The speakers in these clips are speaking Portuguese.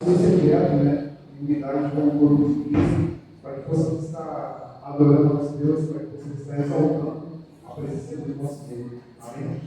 secreto, né? Em unidade com o corpo de Cristo, para que possamos estar adorando a nosso Deus, para que possamos estar exaltando a presença do nosso Deus. Amém?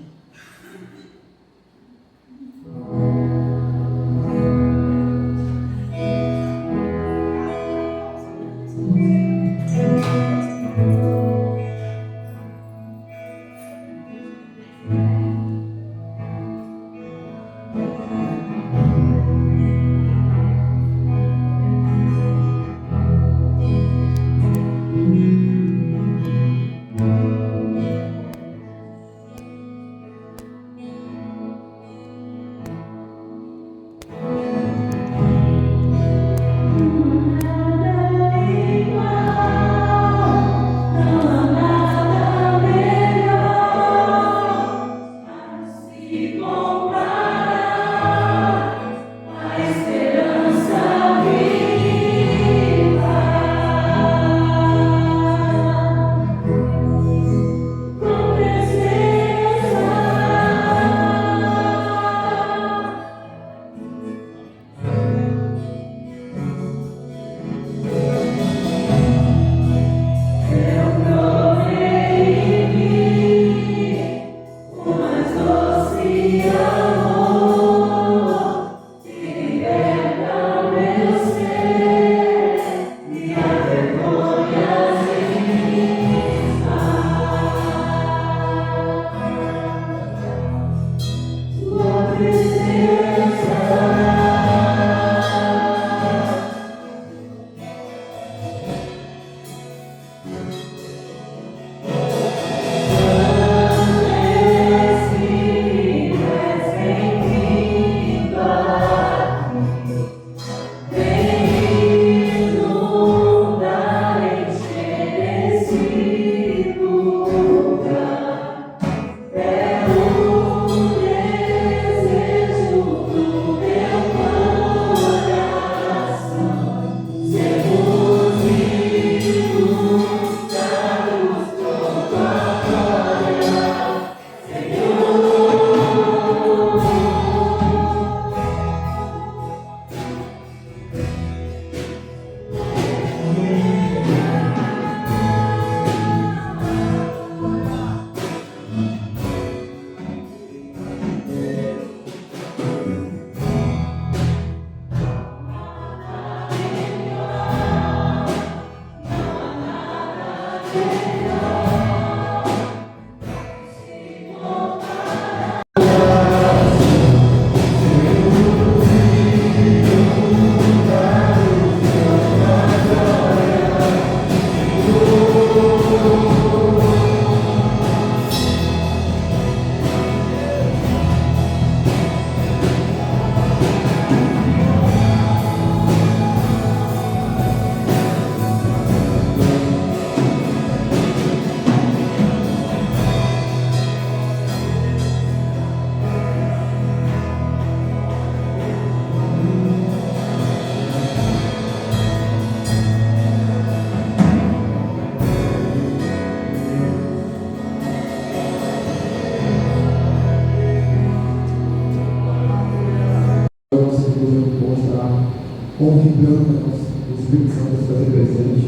Convidando o Espírito Santo a fazer presente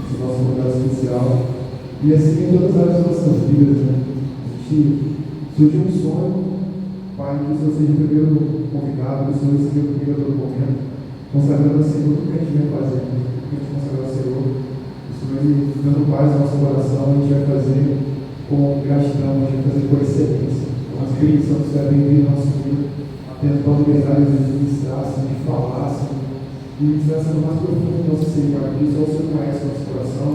no nosso lugar especial e assim em todas as áreas das nossas vidas, né? A gente surgiu um sonho, Pai, que o Senhor seja o primeiro convidado, que o Senhor seja o primeiro todo momento, consagrando ao Senhor tudo que a gente vai fazer, tudo que a gente consagrar ao Senhor, o Senhor dando paz ao nosso coração, a gente vai fazer com gratidão, a gente vai fazer com excelência. O Espírito Santo seja bem-vindo na nossa vida, tendo toda a liberdade de ministrar, de falar, e ministrar sendo mais profundo do nosso ser, para que só o Senhor conhece o nosso coração,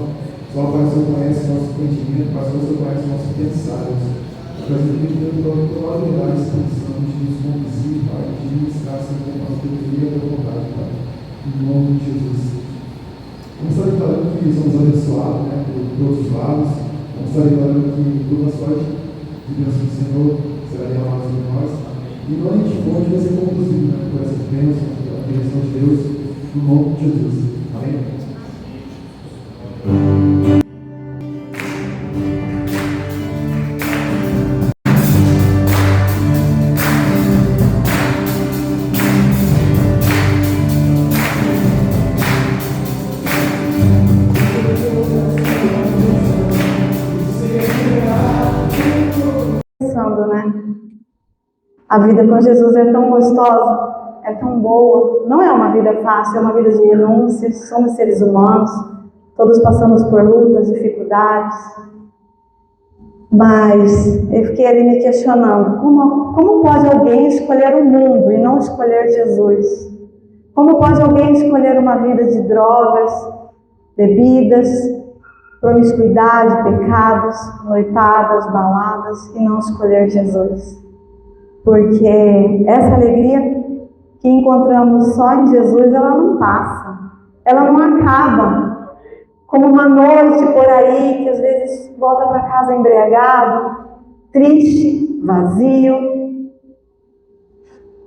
só o Pai o Senhor conhece o nosso entendimento, Pai, só o Senhor conhece o nosso pensares. Mas eu queria toda a liberdade de expansão, de nos conduzir, Pai, de ministrar sempre com a nossa teoria da vontade, Pai, em nome de Jesus. Vamos estar declarando que somos abençoados, né, por todos os lados, vamos estar declarando que toda a sorte de Deus do Senhor será derramada sobre nós, e onde a gente for, a gente vai ser conduzido, né, por essas bênçãos, pela bênção de Deus, no nome de Jesus. Amém? A vida com Jesus é tão gostosa, é tão boa. Não é uma vida fácil, é uma vida de renúncia. Somos seres humanos, todos passamos por lutas, dificuldades. Mas eu fiquei ali me questionando, como pode alguém escolher o mundo e não escolher Jesus? Como pode alguém escolher uma vida de drogas, bebidas, promiscuidade, pecados, noitadas, baladas, e não escolher Jesus? Porque essa alegria que encontramos só em Jesus, ela não passa, ela não acaba. Como uma noite por aí, que às vezes volta para casa embriagado, triste, vazio.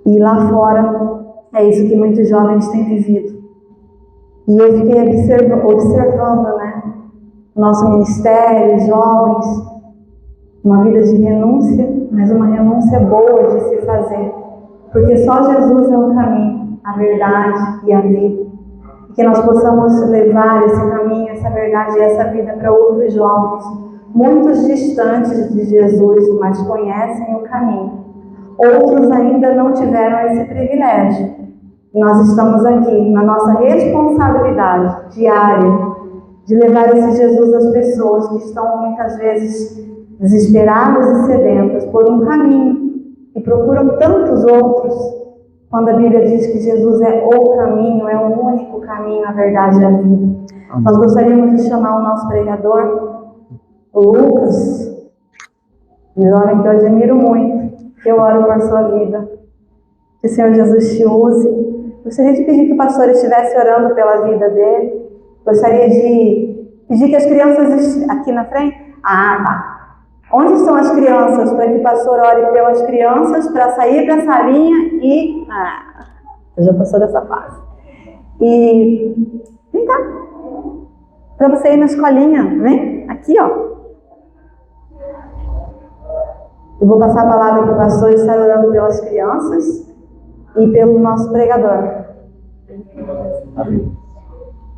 E lá fora, é isso que muitos jovens têm vivido. E eu fiquei observando, né? Nosso ministério, jovens, uma vida de renúncia, mas uma renúncia boa de se fazer. Porque só Jesus é o caminho, a verdade e a vida. Que nós possamos levar esse caminho, essa verdade e essa vida para outros jovens, muitos distantes de Jesus, mas conhecem o caminho. Outros ainda não tiveram esse privilégio. Nós estamos aqui na nossa responsabilidade diária de levar esse Jesus às pessoas que estão muitas vezes desesperadas e sedentas por um caminho e procuram tantos outros. Quando a Bíblia diz que Jesus é o caminho, é o único caminho, a verdade e a vida. Nós gostaríamos de chamar o nosso pregador, o Lucas, um jovem que eu admiro muito, que eu oro por sua vida. Que o Senhor Jesus te use. Gostaria de pedir que o pastor estivesse orando pela vida dele. Gostaria de pedir que as crianças aqui na frente... tá. Onde estão as crianças? Para que o pastor ore pelas crianças, para sair da salinha e... já passou dessa fase. E... vem cá. Para você ir na escolinha. Vem. Aqui, ó. Eu vou passar a palavra para o pastor estar orando pelas crianças e pelo nosso pregador. Amém.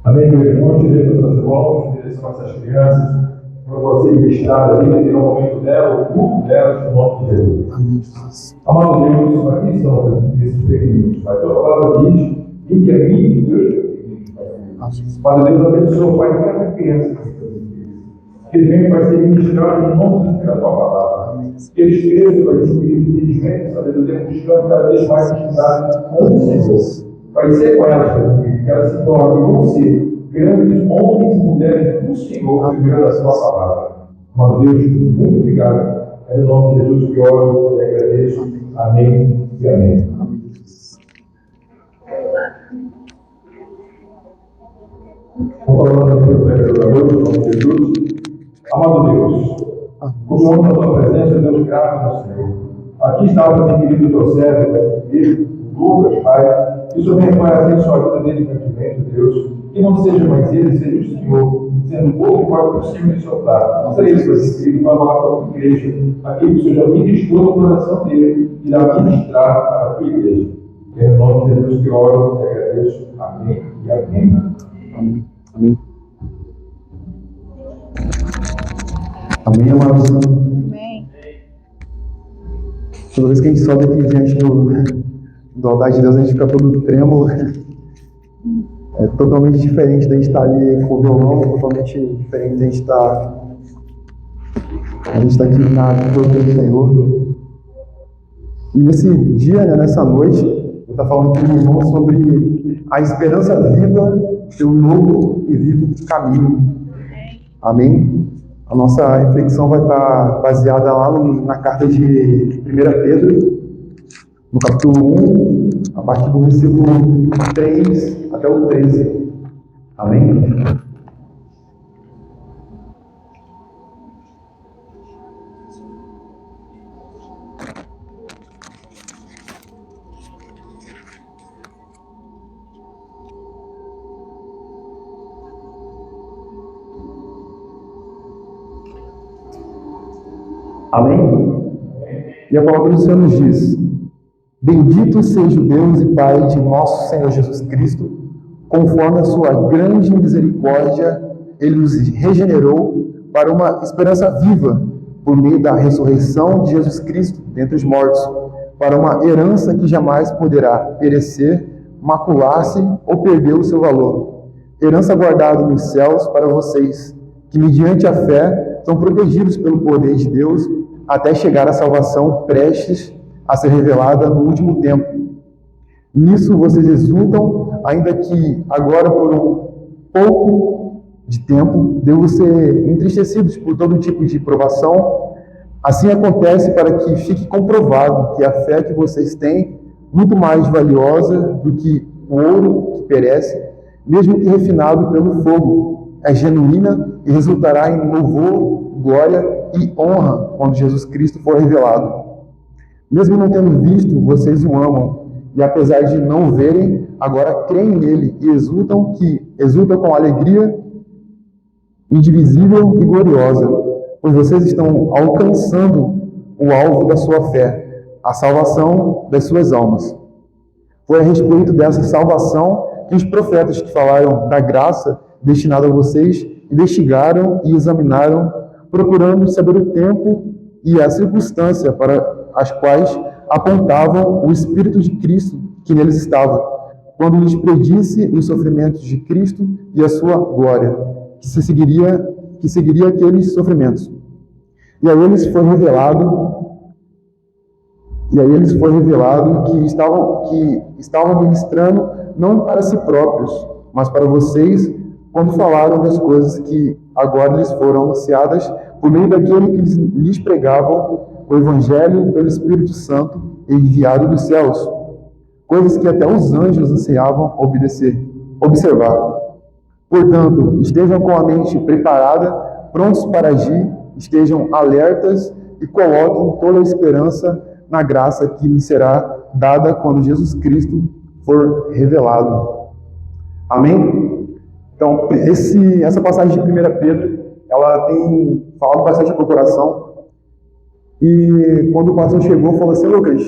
Amém, meu irmão. Tirei todas as mãos, direção a essas crianças. Para você ministrar ali, ter o momento dela, o culto delas, no nome de Jesus. Amado Deus, aqui estão esses pequeninos. Pai, tua palavra diz: e que a mim, Deus, pequeninos. Padre Deus, abençoa, Pai, cada criança. Que ele venha, Pai, ser ministrado no nome da tua palavra. Que eles cresçam, Pai, esse entendimento, sabedoria, buscando cada vez mais intimidade com o Senhor. Vai ser com elas, Pai, que elas se tornem com você. Grandes homens e mulheres do Senhor, primeiro da sua palavra. Meu Deus, muito obrigado. É no nome de Jesus que oro e agradeço. Amém e amém. Vamos falando aqui do pregador, no nome de Jesus. Amado Deus, por honra da tua presença, Deus, graças ao Senhor. Aqui está o querido teu servo, Lucas, Pai. Que o Senhor venha conhecer sua vida dele grandemente, Deus. Que não seja mais ele, seja o Senhor, sendo pouco para o Senhor me soltar. Não seja isso, assim, que ele vai falar para a tua igreja, aquilo que o Senhor já ministrou no coração dele, e irá ministrar para a tua igreja. É no nome de Deus que oro e agradeço. Amém e amém. Amém. Amém. Amém, amados. Amém. Toda vez que a gente sobe aqui diante do altar de Deus, a gente fica todo trêmulo. É totalmente diferente da gente estar ali com o violão, totalmente diferente da gente estar aqui na presença do Senhor. E nesse dia, né, nessa noite, eu estou falando com o irmão sobre a esperança viva de um novo e vivo caminho. Amém? A nossa reflexão vai estar baseada lá na carta de 1 Pedro, no capítulo 1, a partir do versículo 3 até o 13. Amém? Amém? E a palavra do Senhor nos diz: bendito seja o Deus e Pai de nosso Senhor Jesus Cristo, conforme a sua grande misericórdia, Ele nos regenerou para uma esperança viva, por meio da ressurreição de Jesus Cristo dentre os mortos, para uma herança que jamais poderá perecer, macular-se ou perder o seu valor. Herança guardada nos céus para vocês, que mediante a fé são protegidos pelo poder de Deus até chegar à salvação prestes a ser revelada no último tempo. Nisso vocês exultam, ainda que agora por um pouco de tempo devam ser entristecidos por todo tipo de provação. Assim acontece para que fique comprovado que a fé que vocês têm, muito mais valiosa do que o ouro que perece, mesmo que refinado pelo fogo, é genuína e resultará em louvor, glória e honra quando Jesus Cristo for revelado. Mesmo não tendo visto, vocês o amam, e apesar de não o verem, agora creem nele e exultam com alegria indivisível e gloriosa, pois vocês estão alcançando o alvo da sua fé, a salvação das suas almas. Foi a respeito dessa salvação que os profetas que falaram da graça destinada a vocês investigaram e examinaram, procurando saber o tempo e a circunstância para as quais apontavam o Espírito de Cristo que neles estava, quando lhes predisse os sofrimentos de Cristo e a sua glória, que seguiria aqueles sofrimentos. E a eles foi revelado que estavam ministrando não para si próprios, mas para vocês, quando falaram das coisas que agora lhes foram anunciadas por meio daquele que lhes pregavam o Evangelho pelo Espírito Santo enviado dos céus, coisas que até os anjos ansiavam observar. Portanto, estejam com a mente preparada, prontos para agir, estejam alertas e coloquem toda a esperança na graça que lhes será dada quando Jesus Cristo for revelado. Amém? Então, essa passagem de 1 Pedro, ela tem falado bastante ao meu coração. E quando o pastor chegou, falou assim: Lucas,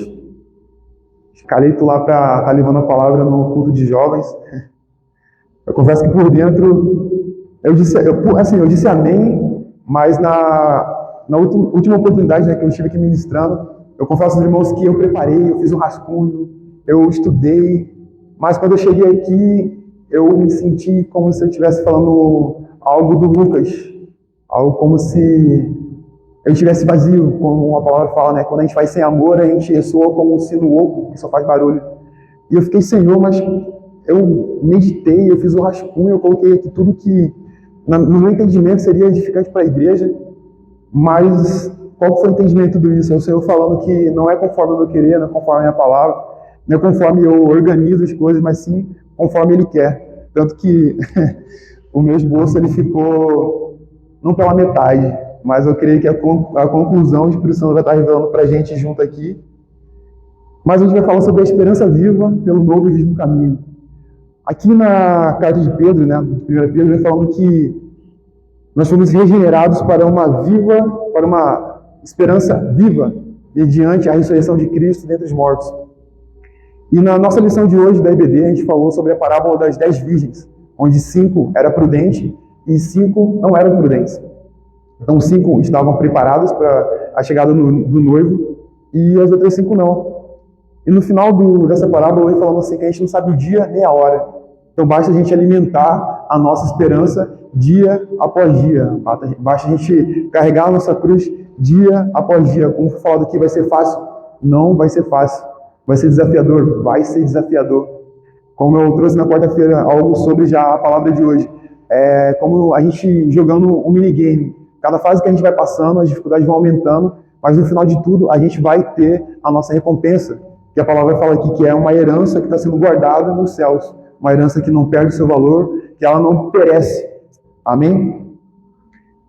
escalei tu lá para estar levando a palavra no culto de jovens. Eu confesso que por dentro, eu disse amém, mas na última oportunidade, né, que eu estive aqui ministrando, eu confesso aos irmãos que eu preparei, eu fiz um rascunho, eu estudei, mas quando eu cheguei aqui, eu me senti como se eu estivesse falando algo do Lucas, algo como se eu estivesse vazio, como a palavra fala, né? Quando a gente faz sem amor, a gente ressoa como um sino oco, que só faz barulho. E eu fiquei, Senhor, mas eu meditei, eu fiz o rascunho, eu coloquei aqui tudo que, no meu entendimento, seria edificante para a igreja, mas qual foi o entendimento de tudo isso? É o Senhor falando que não é conforme o meu querer, não é conforme a minha palavra, não é conforme eu organizo as coisas, mas sim conforme Ele quer. Tanto que o meu esboço ele ficou não pela metade, mas eu creio que a conclusão, o Espírito Santo vai estar revelando para a gente junto aqui. Mas a gente vai falar sobre a esperança viva pelo novo e vivo caminho. Aqui na carta de Pedro, né, 1 Pedro, vem falando que nós fomos regenerados para uma esperança viva, mediante a ressurreição de Cristo dentre os mortos. E na nossa lição de hoje da IBD, a gente falou sobre a parábola das 10 virgens, onde 5 eram prudentes e 5 não eram prudentes. Então 5 estavam preparados para a chegada do noivo e as outras 5 não. E no final dessa parábola, ele falando assim que a gente não sabe o dia nem a hora. Então basta a gente alimentar a nossa esperança dia após dia. Basta a gente carregar a nossa cruz dia após dia. Como foi falado aqui, vai ser fácil? Não vai ser fácil. Vai ser desafiador? Vai ser desafiador. Como eu trouxe na quarta-feira algo sobre já a palavra de hoje. É como a gente jogando um minigame. Cada fase que a gente vai passando, as dificuldades vão aumentando, mas no final de tudo, a gente vai ter a nossa recompensa. Que a palavra fala aqui que é uma herança que está sendo guardada nos céus. Uma herança que não perde o seu valor, que ela não perece. Amém?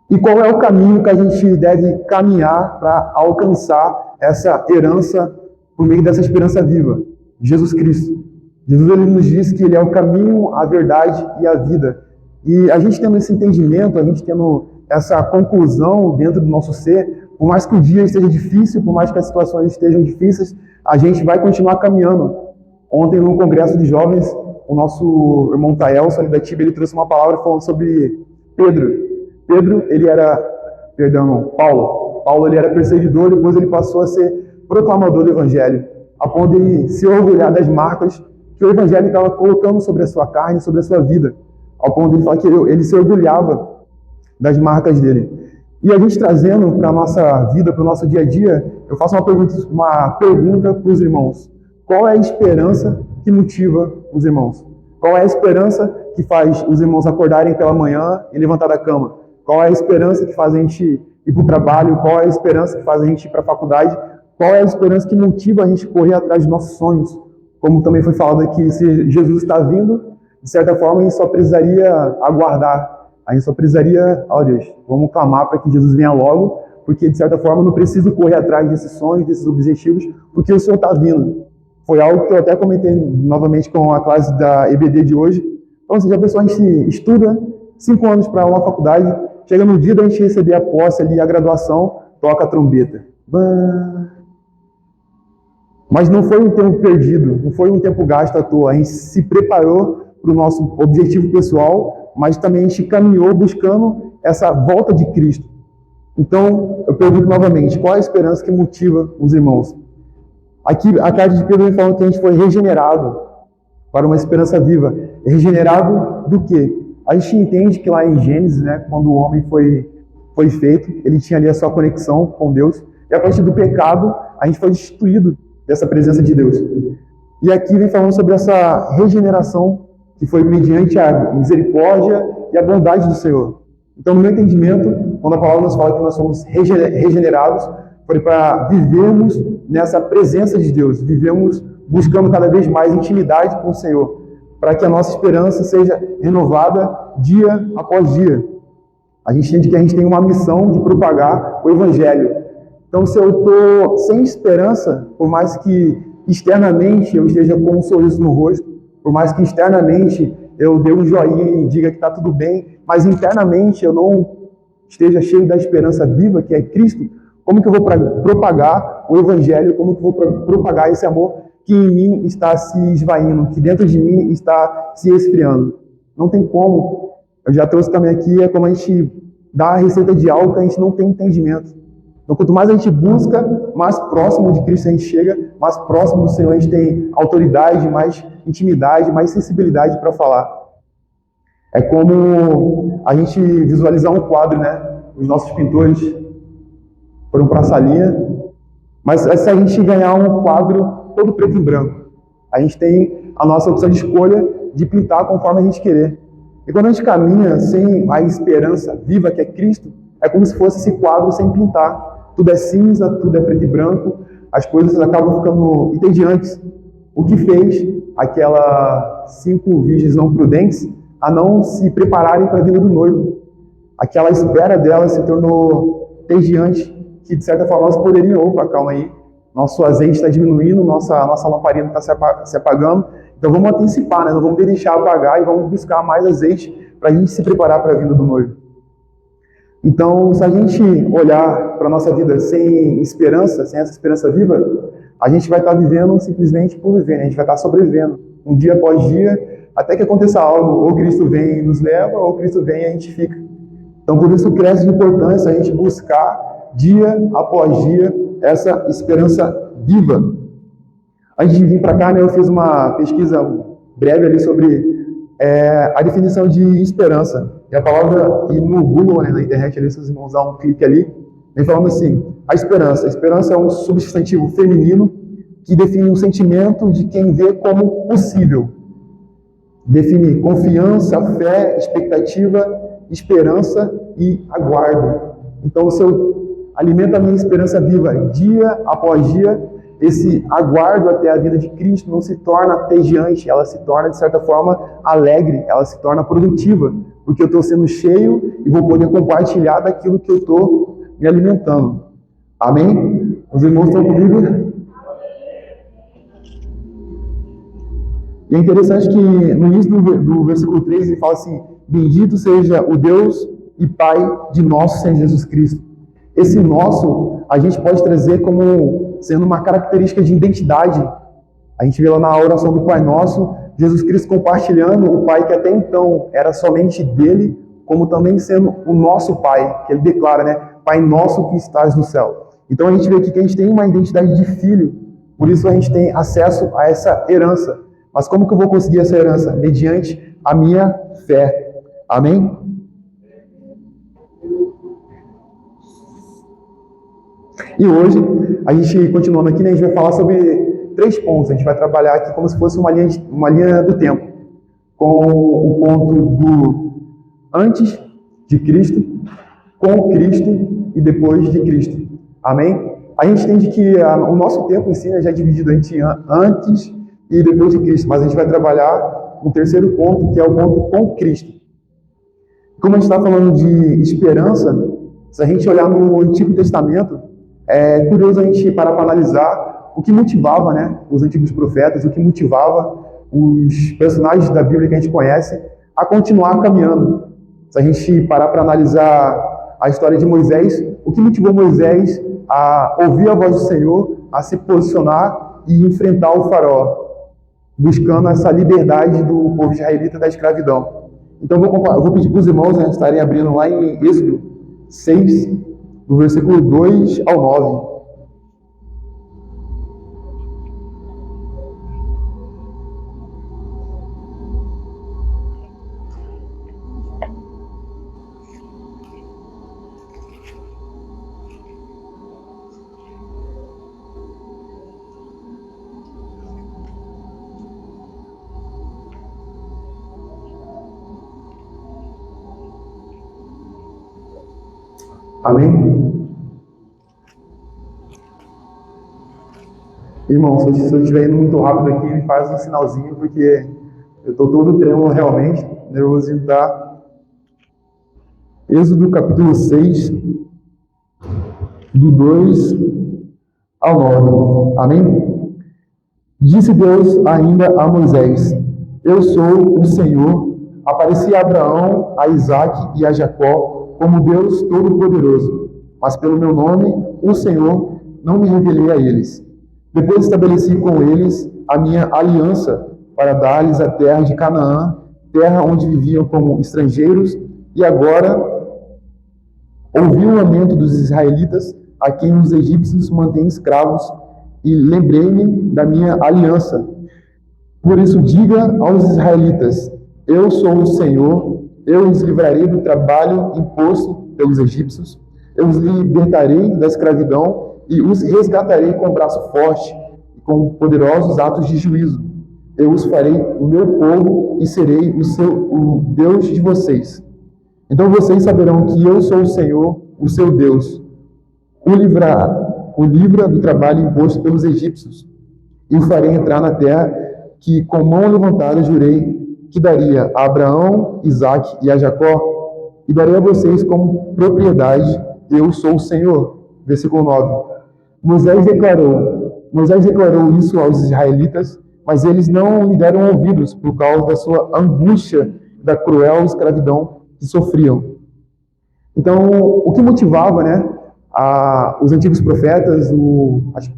E qual é o caminho que a gente deve caminhar para alcançar essa herança por meio dessa esperança viva? Jesus Cristo. Jesus ele nos diz que Ele é o caminho, a verdade e a vida. E a gente tendo esse entendimento, a gente tendo essa conclusão dentro do nosso ser, por mais que o dia esteja difícil, por mais que as situações estejam difíceis, a gente vai continuar caminhando. Ontem, no congresso de jovens, o nosso irmão Taelson, da Tiba, ele trouxe uma palavra falando sobre Pedro. Paulo, ele era perseguidor, depois ele passou a ser proclamador do Evangelho, a ponto de se orgulhar das marcas que o Evangelho estava colocando sobre a sua carne, sobre a sua vida, ao ponto de ele falar que ele se orgulhava das marcas dele. E a gente trazendo para a nossa vida, para o nosso dia a dia, eu faço uma pergunta para os irmãos. Qual é a esperança que motiva os irmãos? Qual é a esperança que faz os irmãos acordarem pela manhã e levantar da cama? Qual é a esperança que faz a gente ir para o trabalho? Qual é a esperança que faz a gente ir para a faculdade? Qual é a esperança que motiva a gente correr atrás dos nossos sonhos? Como também foi falado aqui, se Jesus está vindo, de certa forma a gente só precisaria aguardar. A gente só precisaria, ó Deus, vamos clamar para que Jesus venha logo, porque de certa forma eu não preciso correr atrás desses sonhos, desses objetivos, porque o Senhor está vindo. Foi algo que eu até comentei novamente com a classe da EBD de hoje. Então, já pensou, a gente estuda 5 anos para uma faculdade, chega no dia da gente receber a posse ali, a graduação, toca a trombeta. Mas não foi um tempo perdido, não foi um tempo gasto à toa. A gente se preparou para o nosso objetivo pessoal, mas também a gente caminhou buscando essa volta de Cristo. Então, eu pergunto novamente, qual é a esperança que motiva os irmãos? Aqui, a carta de Pedro vem falando que a gente foi regenerado para uma esperança viva. Regenerado do quê? A gente entende que lá em Gênesis, né, quando o homem foi feito, ele tinha ali a sua conexão com Deus, e a partir do pecado, a gente foi destituído dessa presença de Deus. E aqui vem falando sobre essa regeneração que foi mediante a misericórdia e a bondade do Senhor. Então, no meu entendimento, quando a palavra nos fala que nós somos regenerados, foi para vivermos nessa presença de Deus, vivemos buscando cada vez mais intimidade com o Senhor, para que a nossa esperança seja renovada dia após dia. A gente entende que a gente tem uma missão de propagar o Evangelho. Então, se eu estou sem esperança, por mais que externamente eu esteja com um sorriso no rosto, por mais que externamente eu dê um joinha e diga que está tudo bem, mas internamente eu não esteja cheio da esperança viva, que é Cristo, como que eu vou propagar o Evangelho, como que eu vou propagar esse amor que em mim está se esvaindo, que dentro de mim está se esfriando? Não tem como. Eu já trouxe também aqui, é como a gente dá a receita de algo que a gente não tem entendimento. Então, quanto mais a gente busca, mais próximo de Cristo a gente chega, mais próximo do Senhor a gente tem autoridade, mais intimidade, mais sensibilidade para falar. É como a gente visualizar um quadro, né? Os nossos pintores foram para a salinha, mas se a gente ganhar um quadro todo preto e branco, a gente tem a nossa opção de escolha de pintar conforme a gente querer. E quando a gente caminha sem a esperança viva que é Cristo, é como se fosse esse quadro sem pintar. Tudo é cinza, tudo é preto e branco, as coisas acabam ficando entediantes. O que fez aquelas 5 virgens não prudentes a não se prepararem para a vinda do noivo. Aquela espera delas se tornou entediante, que de certa forma elas poderiam, opa, calma aí, nosso azeite está diminuindo, nossa lamparina está se apagando, então vamos antecipar, né? Não vamos deixar apagar e vamos buscar mais azeite para a gente se preparar para a vinda do noivo. Então, se a gente olhar para a nossa vida sem esperança, sem essa esperança viva, a gente vai estar vivendo simplesmente por viver, né? A gente vai estar sobrevivendo, um dia após dia, até que aconteça algo, ou Cristo vem e nos leva, ou Cristo vem e a gente fica. Então, por isso cresce de importância a gente buscar, dia após dia, essa esperança viva. Antes de vir para cá, né, eu fiz uma pesquisa breve ali sobre a definição de esperança. E a palavra, e no Google, né, na internet, ali, se vocês vão usar um clique ali, vem falando assim, a esperança. A esperança é um substantivo feminino que define um sentimento de quem vê como possível. Define confiança, fé, expectativa, esperança e aguardo. Então, se eu alimento a minha esperança viva dia após dia, esse aguardo até a vida de Cristo não se torna tediante, ela se torna, de certa forma, alegre, ela se torna produtiva, porque eu estou sendo cheio e vou poder compartilhar daquilo que eu estou me alimentando. Amém? Os irmãos estão comigo? E é interessante que no início do versículo 3 ele fala assim, bendito seja o Deus e Pai de nosso Senhor Jesus Cristo. Esse nosso, a gente pode trazer como sendo uma característica de identidade. A gente vê lá na oração do Pai Nosso, Jesus Cristo compartilhando o Pai que até então era somente dele, como também sendo o nosso Pai, que ele declara, né? Pai nosso que estás no céu. Então a gente vê aqui que a gente tem uma identidade de filho, por isso a gente tem acesso a essa herança. Mas como que eu vou conseguir essa herança? Mediante a minha fé. Amém? E hoje, a gente continuando aqui, né, a gente vai falar sobre 3 pontos. A gente vai trabalhar aqui como se fosse uma linha do tempo. Com o ponto do antes de Cristo, com Cristo e depois de Cristo. Amém? A gente entende que o nosso tempo em si, né, já é dividido entre antes e depois de Cristo. Mas a gente vai trabalhar no terceiro ponto, que é o ponto com Cristo. Como a gente está falando de esperança, se a gente olhar no Antigo Testamento, é curioso a gente parar para analisar o que motivava, né, os antigos profetas, o que motivava os personagens da Bíblia que a gente conhece a continuar caminhando. Se a gente parar para analisar a história de Moisés, o que motivou Moisés a ouvir a voz do Senhor, a se posicionar e enfrentar o faraó, buscando essa liberdade do povo israelita da escravidão. Então eu vou pedir para os irmãos, né, estarem abrindo lá em Êxodo 6, do versículo 2 ao 9. Amém? Irmão, se eu estiver indo muito rápido aqui, me faz um sinalzinho, porque eu estou todo trêmulo realmente, nervosinho tá. Êxodo capítulo 6, do 2 ao 9. Amém? Disse Deus ainda a Moisés: Eu sou o Senhor. Apareci a Abraão, a Isaque e a Jacó como Deus Todo-Poderoso, mas pelo meu nome, o Senhor, não me revelei a eles. Depois estabeleci com eles a minha aliança para dar-lhes a terra de Canaã, terra onde viviam como estrangeiros, e agora ouvi o lamento dos israelitas, a quem os egípcios mantêm escravos, e lembrei-me da minha aliança. Por isso diga aos israelitas: Eu sou o Senhor, eu os livrarei do trabalho imposto pelos egípcios, eu os libertarei da escravidão e os resgatarei com braço forte e com poderosos atos de juízo. Eu os farei o meu povo e serei o Deus de vocês. Então vocês saberão que eu sou o Senhor, o seu Deus. O livra do trabalho imposto pelos egípcios e o farei entrar na terra que com mão levantada jurei que daria a Abraão, Isaque e a Jacó, e darei a vocês como propriedade. Eu sou o Senhor. Versículo 9. Moisés declarou isso aos israelitas, mas eles não lhe deram ouvidos por causa da sua angústia, da cruel escravidão que sofriam. Então, o que motivava, né, os antigos profetas,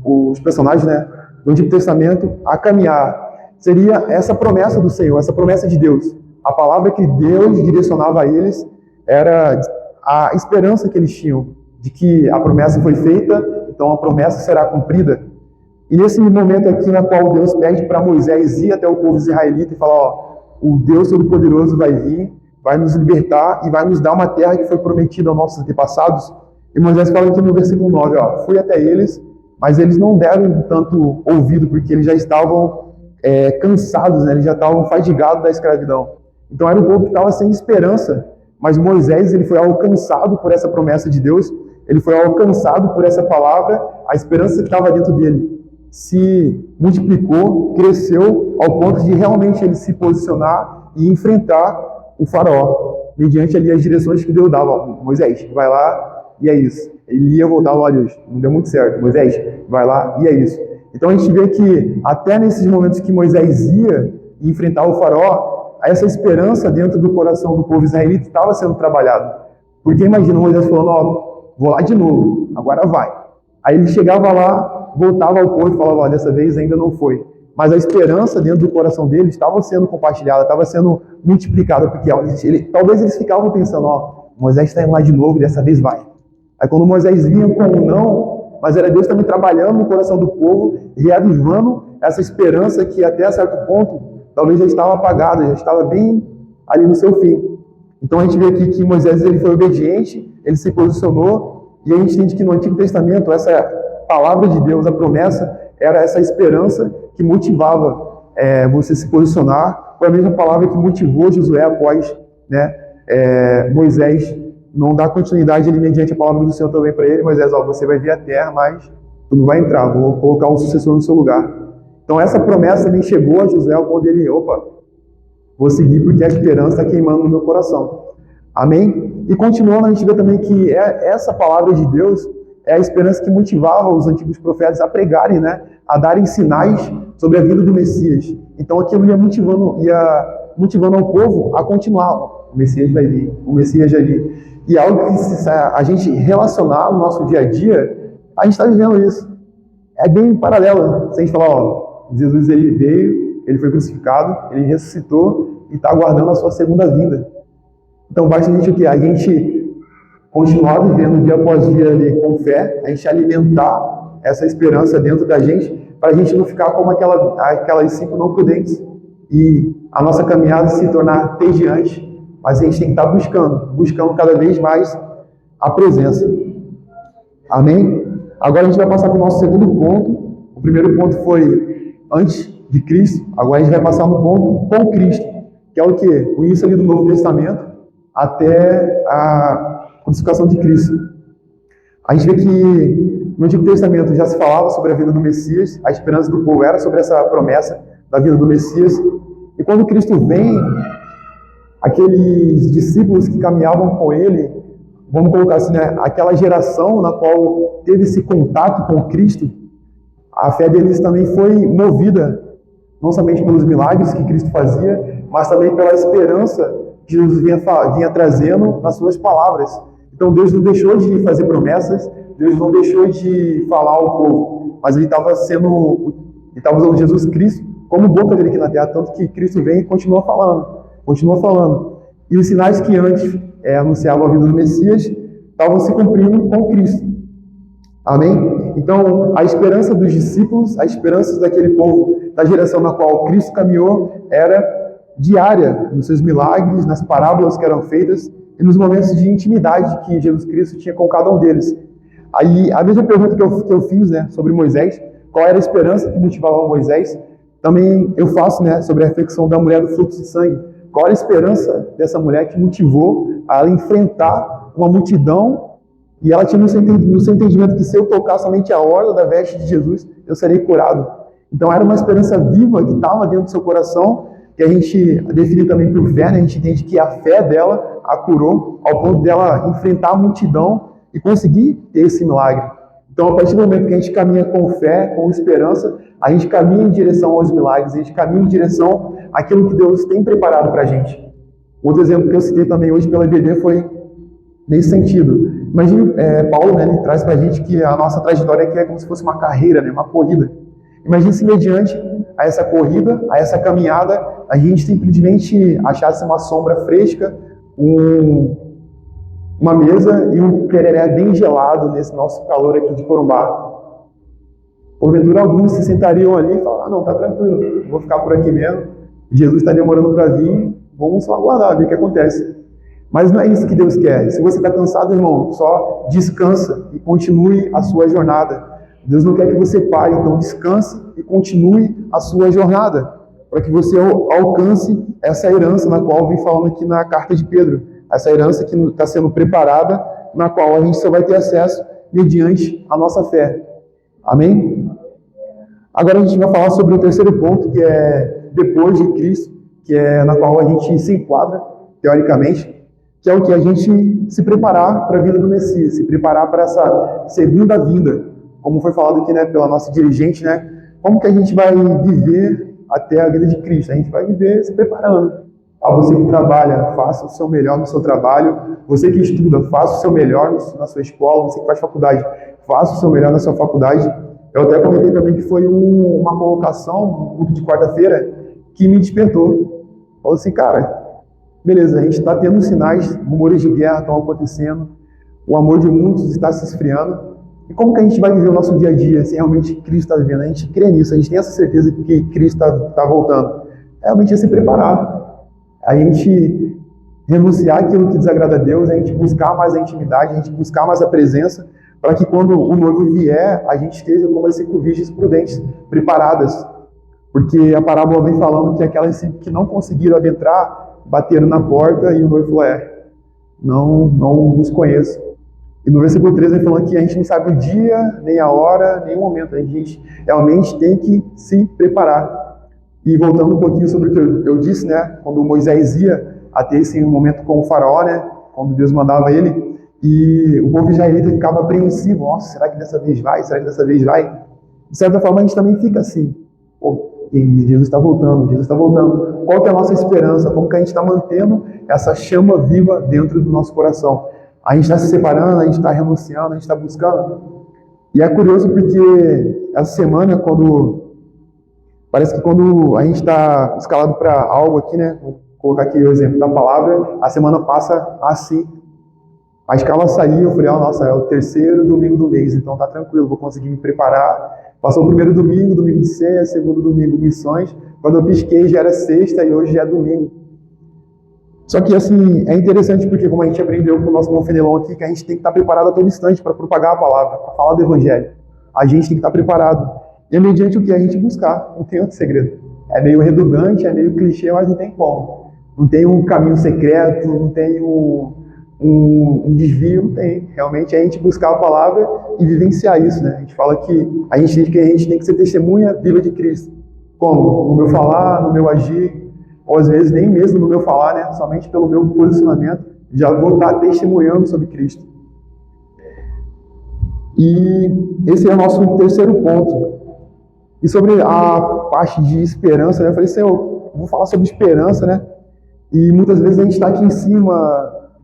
os personagens, né, do Antigo Testamento a caminhar seria essa promessa do Senhor, essa promessa de Deus. A palavra que Deus direcionava a eles era a esperança que eles tinham de que a promessa foi feita, então a promessa será cumprida. E nesse momento aqui na qual Deus pede para Moisés ir até o povo israelita e falar: ó, o Deus Todo-Poderoso vai vir, vai nos libertar e vai nos dar uma terra que foi prometida aos nossos antepassados. E Moisés fala aqui no versículo 9, ó, fui até eles, mas eles não deram tanto ouvido, porque eles já estavam cansados, né? Eles já estavam fadigados da escravidão. Então era um povo que estava sem esperança, mas Moisés ele foi alcançado por essa promessa de Deus, ele foi alcançado por essa palavra, a esperança que estava dentro dele se multiplicou, cresceu, ao ponto de realmente ele se posicionar e enfrentar o faraó, mediante ali as direções que Deus dava. Moisés, vai lá, e é isso. Ele ia voltar, ó Deus, não deu muito certo. Moisés, vai lá, e é isso. Então a gente vê que até nesses momentos que Moisés ia enfrentar o faraó, essa esperança dentro do coração do povo israelita estava sendo trabalhada. Porque imagina Moisés falando: ó, vou lá de novo, agora vai. Aí ele chegava lá, voltava ao povo e falava: ó, dessa vez ainda não foi. Mas a esperança dentro do coração dele estava sendo compartilhada, estava sendo multiplicada, porque talvez eles ficavam pensando: ó, Moisés está indo lá de novo, dessa vez vai. Aí quando Moisés vinha com um não, mas era Deus também trabalhando no coração do povo, reavivando essa esperança que até certo ponto talvez já estava apagada, já estava bem ali no seu fim. Então a gente vê aqui que Moisés ele foi obediente, ele se posicionou, e a gente entende que no Antigo Testamento essa palavra de Deus, a promessa, era essa esperança que motivava você se posicionar. Foi a mesma palavra que motivou Josué após, né, Moisés não dar continuidade ali mediante a palavra do Senhor também para ele. Moisés, você vai ver a terra, mas tu não vai entrar, vou colocar um sucessor no seu lugar. Então essa promessa nem chegou a Josué quando ele, vou seguir porque a esperança está queimando no meu coração. Amém? E continuando, a gente vê também que essa palavra de Deus é a esperança que motivava os antigos profetas a pregarem, né, a darem sinais sobre a vida do Messias. Então aquilo ia motivando ao povo a continuar. O Messias vai vir, o Messias já vir. E algo que se a gente relacionar no nosso dia a dia, a gente está vivendo isso. É bem paralelo. Se a gente falar, Jesus ele veio, ele foi crucificado, ele ressuscitou e está aguardando a sua segunda vinda. Então basta a gente o quê? A gente continuar vivendo dia após dia ali com fé, a gente alimentar essa esperança dentro da gente, para a gente não ficar como aquelas 5 não prudentes e a nossa caminhada se tornar tediante, mas a gente tem que estar buscando cada vez mais a presença. Amém? Agora a gente vai passar para o nosso segundo ponto. O primeiro ponto foi antes de Cristo, agora a gente vai passar no ponto com Cristo, que é o quê? O início ali do Novo Testamento até a crucificação de Cristo. A gente vê que no Antigo Testamento já se falava sobre a vida do Messias, a esperança do povo era sobre essa promessa da vida do Messias, e quando Cristo vem, aqueles discípulos que caminhavam com ele, vamos colocar assim, né, aquela geração na qual teve esse contato com Cristo, a fé deles também foi movida, não somente pelos milagres que Cristo fazia, mas também pela esperança que Jesus vinha trazendo nas suas palavras. Então Deus não deixou de fazer promessas, Deus não deixou de falar ao povo, mas ele estava usando Jesus Cristo como boca dele aqui na terra, tanto que Cristo vem e continua falando. E os sinais que antes anunciavam a vida do Messias estavam se cumprindo com Cristo. Amém? Então, a esperança dos discípulos, a esperança daquele povo, da geração na qual Cristo caminhou, era diária, nos seus milagres, nas parábolas que eram feitas e nos momentos de intimidade que Jesus Cristo tinha com cada um deles. Aí, a mesma pergunta que eu fiz, né, sobre Moisés, qual era a esperança que motivava Moisés, também eu faço, né, sobre a reflexão da mulher do fluxo de sangue. Qual era a esperança dessa mulher que motivou a ela enfrentar uma multidão e ela tinha no seu entendimento que se eu tocar somente a orla da veste de Jesus, eu serei curado. Então era uma esperança viva que estava dentro do seu coração, que a gente define também por fé, né? A gente entende que a fé dela a curou ao ponto dela enfrentar a multidão e conseguir ter esse milagre. Então, a partir do momento que a gente caminha com fé, com esperança, a gente caminha em direção aos milagres, a gente caminha em direção àquilo que Deus tem preparado para a gente. Outro exemplo que eu citei também hoje pela IBD foi nesse sentido. Imagine, Paulo, né, ele traz para a gente que a nossa trajetória aqui é como se fosse uma carreira, né, uma corrida. Imagine se mediante a essa corrida, a essa caminhada, a gente simplesmente achasse uma sombra fresca, uma mesa e um tereré bem gelado nesse nosso calor aqui de Corumbá. Porventura alguns se sentariam ali e falaram, não, tá tranquilo, vou ficar por aqui mesmo, Jesus está demorando para vir, vamos só aguardar, ver o que acontece. Mas não é isso que Deus quer. Se você está cansado, irmão, só descansa e continue a sua jornada. Deus não quer que você pare, então descanse e continue a sua jornada, para que você alcance essa herança na qual eu vim falando aqui na carta de Pedro. Essa herança que está sendo preparada, na qual a gente só vai ter acesso mediante a nossa fé. Amém? Agora a gente vai falar sobre o terceiro ponto, que é depois de Cristo, que é na qual a gente se enquadra, teoricamente, que é o que a gente se preparar para a vinda do Messias, se preparar para essa segunda vinda. Como foi falado aqui, né, pela nossa dirigente, né? Como que a gente vai viver até a vida de Cristo? A gente vai viver se preparando. Você que trabalha, faça o seu melhor no seu trabalho. Você que estuda, faça o seu melhor na sua escola. Você que faz faculdade, faça o seu melhor na sua faculdade. Eu até comentei também que foi uma colocação no culto de quarta-feira que me despertou. Falou assim, cara, beleza, a gente está tendo sinais, rumores de guerra estão acontecendo, o amor de muitos está se esfriando, E como que a gente vai viver o nosso dia a dia se realmente Cristo está vivendo? A gente crê nisso, a gente tem essa certeza que Cristo está voltando. Realmente é se preparar. A gente renunciar aquilo que desagrada a Deus, a gente buscar mais a intimidade, a gente buscar mais a presença, para que quando o noivo vier, a gente esteja como as 5 virgens prudentes, preparadas. Porque a parábola vem falando que aquelas 5 que não conseguiram adentrar, bateram na porta e o noivo falou, não os conheço. E no versículo 13 vem falando que a gente não sabe o dia, nem a hora, nem o momento. A gente realmente tem que se preparar. E voltando um pouquinho sobre o que eu disse, né? Quando Moisés ia a ter esse momento com o faraó, né? Quando Deus mandava ele, e o povo israelita ficava apreensivo. Nossa, será que dessa vez vai? Será que dessa vez vai? De certa forma, a gente também fica assim. Jesus está voltando, Jesus está voltando. Qual que é a nossa esperança? Como que a gente está mantendo essa chama viva dentro do nosso coração? A gente está se separando, a gente está renunciando, a gente está buscando. E é curioso porque essa semana, parece que quando a gente está escalado para algo aqui, né? Vou colocar aqui o exemplo da palavra, a semana passa assim. A escala saiu, eu falei, nossa, é o 3º domingo do mês, então tá tranquilo, vou conseguir me preparar. Passou o primeiro domingo, domingo de ceia, segundo domingo, missões. Quando eu pisquei já era sexta e hoje já é domingo. Só que, assim, é interessante porque, como a gente aprendeu com o nosso irmão Fenelon aqui, que a gente tem que estar preparado a todo instante para propagar a palavra, para falar do Evangelho. A gente tem que estar preparado. E é mediante o que a gente buscar, não tem outro segredo. É meio redundante, é meio clichê, mas não tem como. Não tem um caminho secreto, não tem um desvio, não tem. Realmente é a gente buscar a palavra e vivenciar isso, né? A gente fala que a gente tem que ser testemunha viva de Cristo. Como? No meu falar, no meu agir, ou às vezes nem mesmo no meu falar, né? Somente pelo meu posicionamento, já vou estar testemunhando sobre Cristo. E esse é o nosso 3º ponto. E sobre a parte de esperança, né? Eu falei, Senhor, vou falar sobre esperança, né? E muitas vezes a gente está aqui em cima,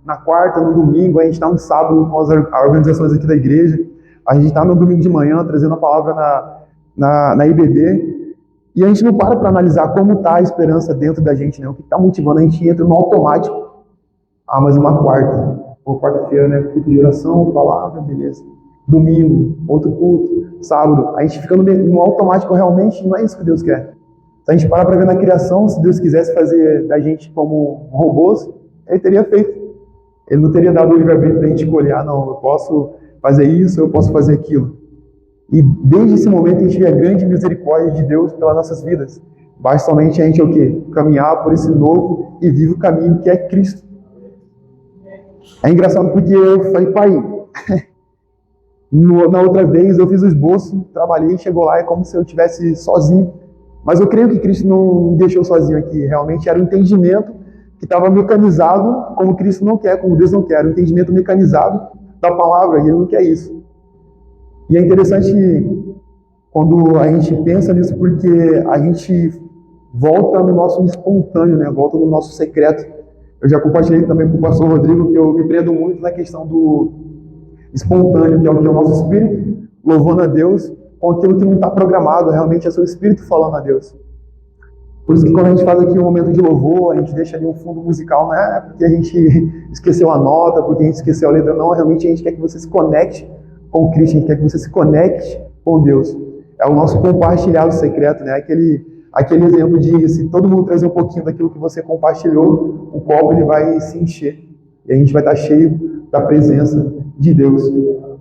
na quarta, no domingo, a gente está no sábado com as organizações aqui da igreja, a gente está no domingo de manhã trazendo a palavra na IBD, e a gente não para analisar como está a esperança dentro da gente, né? O que está motivando, a gente entra no automático. Mas uma quarta-feira, né? Culto de oração, palavra, beleza. Domingo, outro culto, sábado, a gente fica no automático realmente, não é isso que Deus quer. Se a gente parar para ver na criação, se Deus quisesse fazer da gente como robôs, Ele teria feito. Ele não teria dado o livre-arbítrio para a gente escolher, não, eu posso fazer isso, eu posso fazer aquilo. E desde esse momento a gente vê a grande misericórdia de Deus pelas nossas vidas. Basta somente a gente o quê? Caminhar por esse novo e vivo caminho que é Cristo. É engraçado porque eu falei, pai, na outra vez eu fiz o esboço, trabalhei, chegou lá, é como se eu estivesse sozinho. Mas eu creio que Cristo não me deixou sozinho aqui. Realmente era um entendimento que estava mecanizado como Cristo não quer, como Deus não quer. Um entendimento mecanizado da palavra, e Ele não quer isso. E é interessante quando a gente pensa nisso, porque a gente volta no nosso espontâneo, né? Volta no nosso secreto. Eu já compartilhei também com o pastor Rodrigo que eu me prendo muito na questão do espontâneo, que é o nosso espírito louvando a Deus com aquilo que não está programado, realmente é seu espírito falando a Deus. Por isso que quando a gente faz aqui um momento de louvor, a gente deixa ali um fundo musical, não é porque a gente esqueceu a nota, porque a gente esqueceu a letra, não, realmente a gente quer que você se conecte com Cristo, a gente quer que você se conecte com Deus. É o nosso compartilhado secreto, né? Aquele exemplo de se todo mundo trazer um pouquinho daquilo que você compartilhou, o copo ele vai se encher e a gente vai estar cheio da presença de Deus.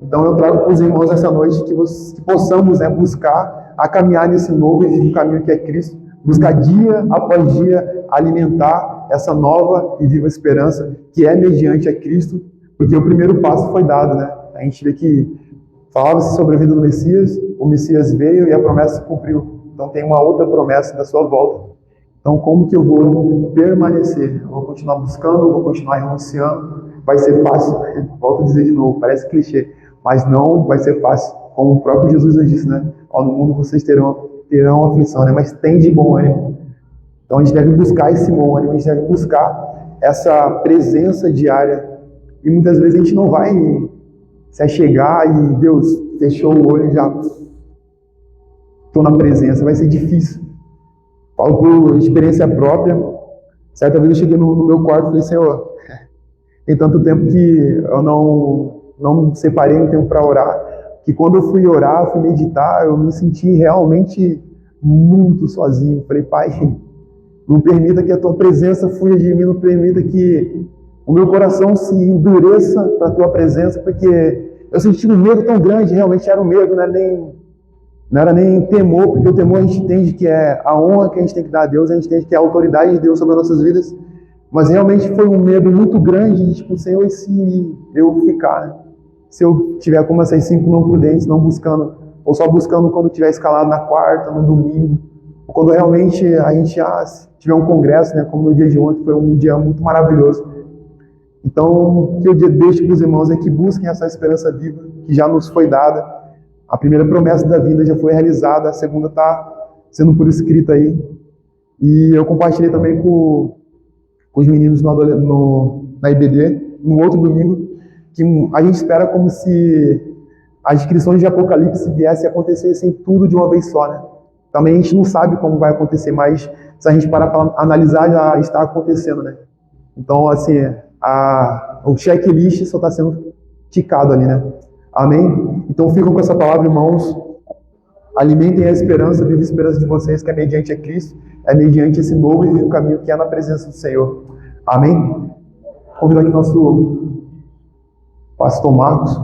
Então eu trago para os irmãos essa noite que possamos, né, buscar a caminhar nesse novo e vivo caminho que é Cristo, buscar dia após dia alimentar essa nova e viva esperança que é mediante a Cristo, porque o primeiro passo foi dado, né? A gente vê que falava-se sobre a vida do Messias, o Messias veio e a promessa se cumpriu. Então tem uma outra promessa da sua volta. Então como que eu vou permanecer? Eu vou continuar buscando, eu vou continuar renunciando? Vai ser fácil? Volto a dizer de novo, parece clichê, mas não vai ser fácil. Como o próprio Jesus nos disse, né? No mundo vocês terão aflição, né? Mas tem de bom ânimo. Então a gente deve buscar esse bom ânimo, a gente deve buscar essa presença diária. E muitas vezes a gente não vai se achegar e Deus fechou o olho e já estou na presença, vai ser difícil. Falo por experiência própria. Certa vez eu cheguei no meu quarto e falei, Senhor, tem tanto tempo que eu não separei um tempo para orar, que quando eu fui orar, eu fui meditar, eu me senti realmente muito sozinho. Falei, Pai, não permita que a Tua presença fuja de mim, não permita que o meu coração se endureça para a Tua presença, porque eu senti um medo tão grande, realmente era um medo, não era nem temor, porque o temor a gente entende que é a honra que a gente tem que dar a Deus, a gente entende que é a autoridade de Deus sobre as nossas vidas, mas realmente foi um medo muito grande de, tipo, Senhor, e se eu ficar, né? Se eu tiver como essas 5 não prudentes, não buscando, ou só buscando quando tiver escalado na quarta, no domingo, ou quando realmente a gente tiver um congresso, né, como no dia de ontem, foi um dia muito maravilhoso. Então, o que eu deixo para os irmãos é que busquem essa esperança viva que já nos foi dada. A primeira promessa da vida já foi realizada, a segunda está sendo por escrita aí. E eu compartilhei também com os meninos na IBD, no outro domingo, que a gente espera como se as descrições de Apocalipse viessem a acontecer tudo de uma vez só, né? Também a gente não sabe como vai acontecer, mas se a gente parar para analisar, já está acontecendo, né? Então, assim, o checklist só está sendo ticado ali, né? Amém? Então, ficam com essa palavra, irmãos. Alimentem a esperança, viva a esperança de vocês, que é mediante a Cristo, é mediante esse novo e vivo caminho que é na presença do Senhor. Amém? Convido aqui nosso pastor Marcos.